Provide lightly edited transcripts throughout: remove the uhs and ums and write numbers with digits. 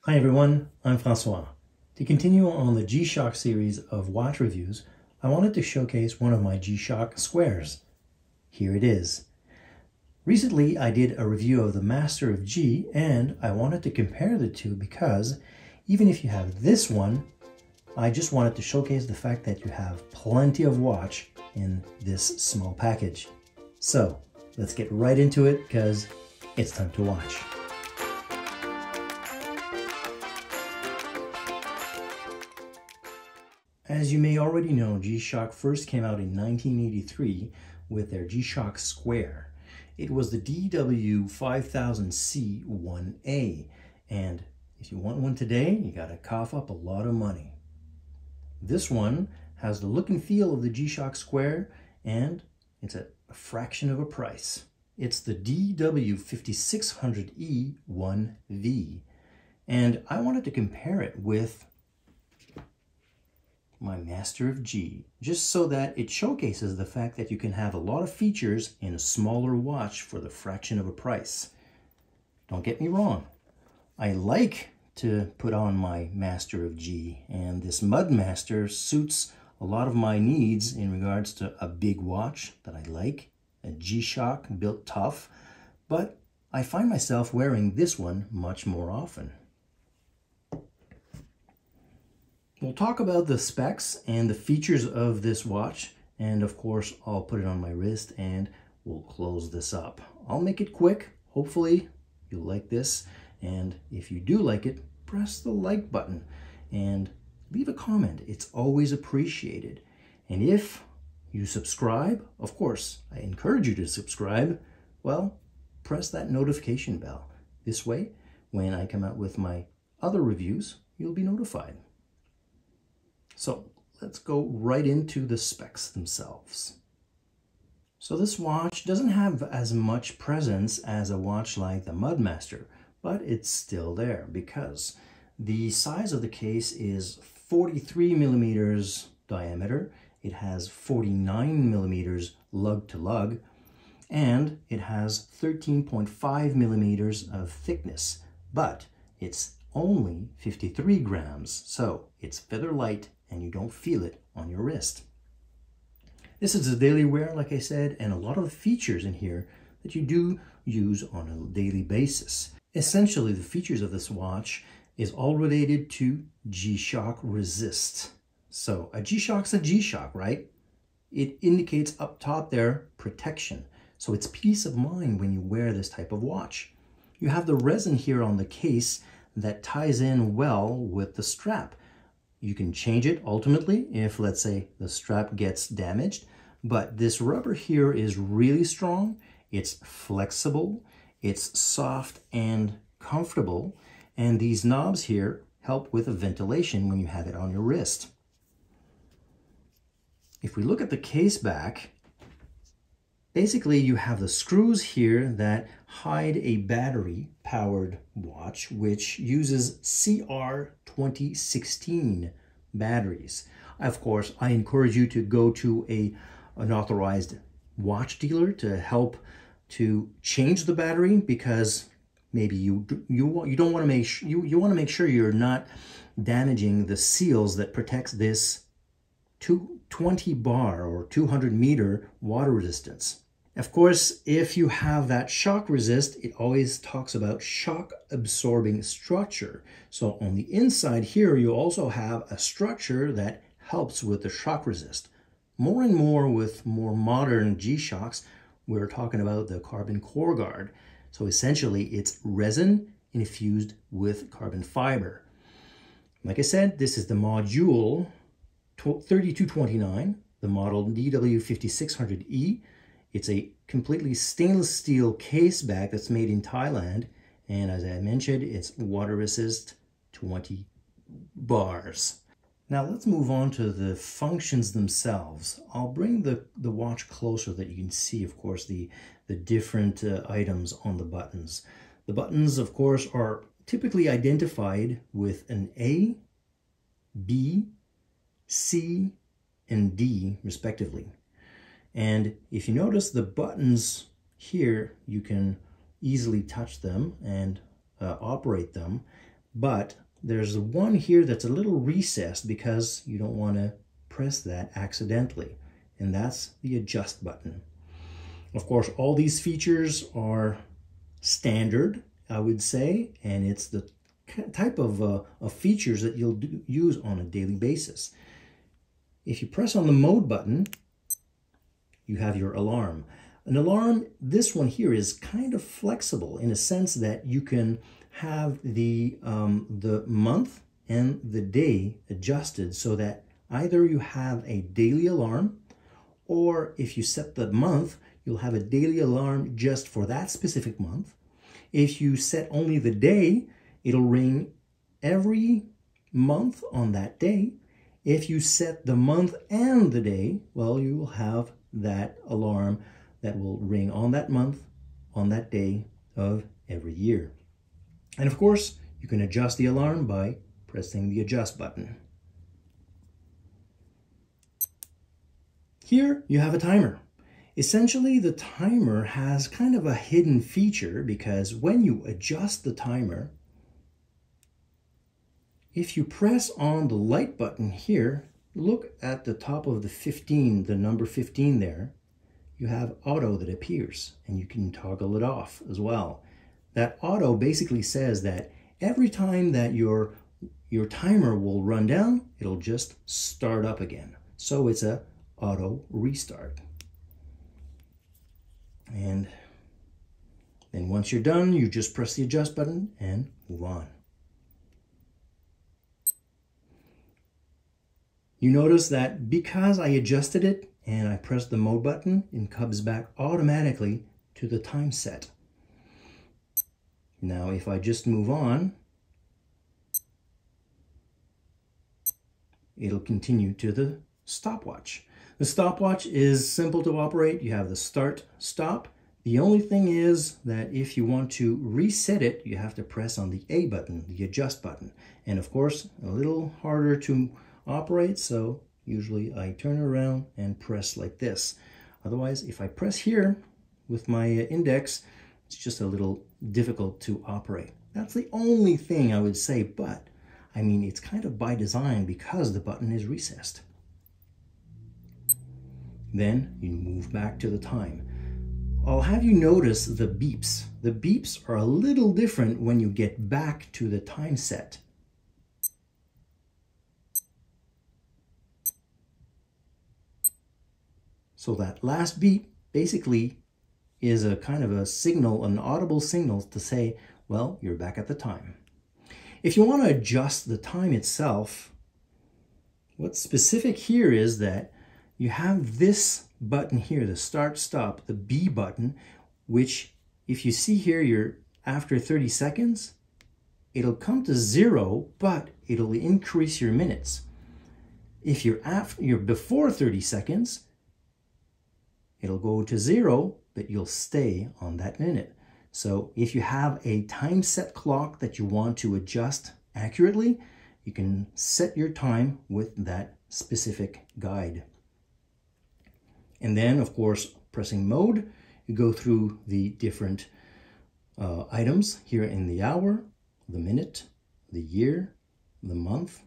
Hi everyone, I'm Francois. To continue on the G-Shock series of watch reviews, I wanted to showcase one of my G-Shock squares. Here it is. Recently I did a review of the Master of G, and I wanted to compare the two because even if you have this one, I just wanted to showcase the fact that you have plenty of watch in this small package. So let's get right into it because it's time to watch. As you may already know, G-Shock first came out in 1983 with their G-Shock Square. It was the DW-5600E-1V, and if you want one today, you gotta cough up a lot of money. This one has the look and feel of the G-Shock Square, and it's at a fraction of a price. It's the DW-5600E-1V, and I wanted to compare it with my Master of G, just so that it showcases the fact that you can have a lot of features in a smaller watch for the fraction of a price. Don't get me wrong, I like to put on my Master of G, and this Mudmaster suits a lot of my needs in regards to a big watch that I like, a G-Shock built tough, but I find myself wearing this one much more often. We'll talk about the specs and the features of this watch, and of course I'll put it on my wrist and we'll close this up. I'll make it quick. Hopefully you'll like this, and if you do like it, press the like button and leave a comment. It's always appreciated. And if you subscribe, of course I encourage you to subscribe, well, press that notification bell. This way, when I come out with my other reviews, you'll be notified. So let's go right into the specs themselves. So this watch doesn't have as much presence as a watch like the Mudmaster, but it's still there because the size of the case is 43 millimeters diameter. It has 49 millimeters lug to lug, and it has 13.5 millimeters of thickness, but it's only 53 grams, so it's feather light and you don't feel it on your wrist. This is a daily wear, like I said, and a lot of the features in here that you do use on a daily basis. Essentially, the features of this watch is all related to G-Shock resist. So a G-Shock's a G-Shock, right? It indicates up top there protection. So it's peace of mind when you wear this type of watch. You have the resin here on the case that ties in well with the strap. You can change it ultimately if, let's say, the strap gets damaged, but this rubber here is really strong, it's flexible, it's soft and comfortable, and these knobs here help with the ventilation when you have it on your wrist. If we look at the case back, basically you have the screws here that hide a battery-powered watch, which uses CR2016 batteries. Of course, I encourage you to go to an authorized watch dealer to help to change the battery, because maybe you don't want to make sure you're not damaging the seals that protects this 220 bar or 200 meter water resistance. Of course, if you have that shock resist, it always talks about shock absorbing structure. So on the inside here, you also have a structure that helps with the shock resist. More and more with more modern G-Shocks, we're talking about the carbon core guard. So essentially it's resin infused with carbon fiber. Like I said, this is the module 3229, the model DW-5600E. It's a completely stainless steel case back that's made in Thailand, and as I mentioned, it's water resist 20 bars. Now let's move on to the functions themselves. I'll bring the watch closer so that you can see, of course, the different items on the buttons. The buttons, of course, are typically identified with an A, B, C, and D, respectively. And if you notice the buttons here, you can easily touch them and operate them. but there's one here that's a little recessed because you don't want to press that accidentally, and that's the adjust button. Of course, all these features are standard, I would say, and it's the type of features that you'll use on a daily basis. If you press on the mode button, you have your alarm. An alarm, this one here, is kind of flexible in a sense that you can have the month and the day adjusted so that either you have a daily alarm, or if you set the month, you'll have a daily alarm just for that specific month. If you set only the day, it'll ring every month on that day. If you set the month and the day, well, you will have that alarm that will ring on that month, on that day of every year. And of course, you can adjust the alarm by pressing the adjust button. Here you have a timer. Essentially, the timer has kind of a hidden feature because when you adjust the timer, if you press on the light button here, look at the top of the 15, the number 15 there, you have auto that appears, and you can toggle it off as well. That auto basically says that every time that your timer will run down, it'll just start up again. So it's a auto restart. And then once you're done, you just press the adjust button and move on. You notice that because I adjusted it and I pressed the mode button, it comes back automatically to the time set. Now if I just move on, it'll continue to the stopwatch. The stopwatch is simple to operate. You have the start, stop. The only thing is that if you want to reset it, you have to press on the A button, the adjust button. And of course, a little harder to operate, so usually I turn around and press like this. Otherwise, if I press here with my index, it's just a little difficult to operate. That's the only thing I would say, but I mean, it's kind of by design because the button is recessed. Then you move back to the time. I'll have you notice the beeps. The beeps are a little different when you get back to the time set. So that last beep basically is a kind of a signal, an audible signal to say, well, you're back at the time. If you want to adjust the time itself, what's specific here is that you have this button here, the start stop, the B button, which if you see here, you're after 30 seconds, it'll come to 0, but it'll increase your minutes. If you're before 30 seconds, it'll go to 0, but you'll stay on that minute. So if you have a time set clock that you want to adjust accurately, you can set your time with that specific guide. And then, of course, pressing mode, you go through the different items here in the hour, the minute, the year, the month,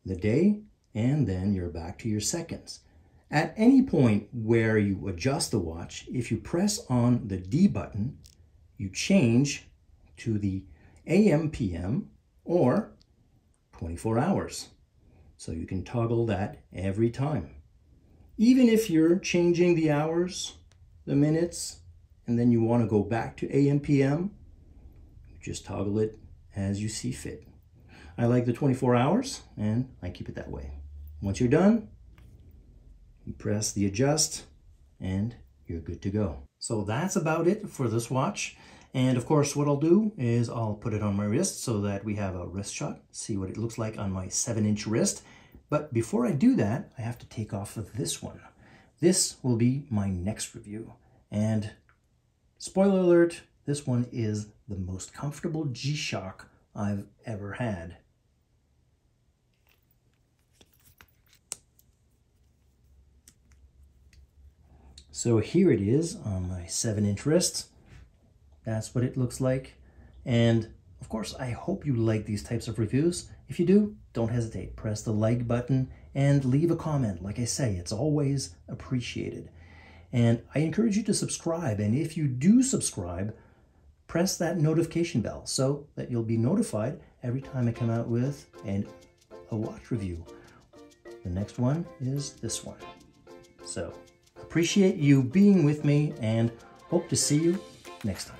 the day, and then you're back to your seconds. At any point where you adjust the watch, if you press on the D button, you change to the AM, PM, or 24 hours. So you can toggle that every time. Even if you're changing the hours, the minutes, and then you want to go back to AM, PM, just toggle it as you see fit. I like the 24 hours, and I keep it that way. Once you're done, you press the adjust, and you're good to go. So that's about it for this watch. And of course, what I'll do is I'll put it on my wrist so that we have a wrist shot, see what it looks like on my 7-inch wrist. But before I do that, I have to take off of this one. This will be my next review. And spoiler alert, this one is the most comfortable G-Shock I've ever had. So here it is on my 7-inch wrist. That's what it looks like. And Of course, I hope you like these types of reviews. If you do, don't hesitate. Press the like button and leave a comment. Like I say, it's always appreciated. And I encourage you to subscribe. And if you do subscribe, press that notification bell so that you'll be notified every time I come out with a watch review. The next one is this one. So, appreciate you being with me and hope to see you next time.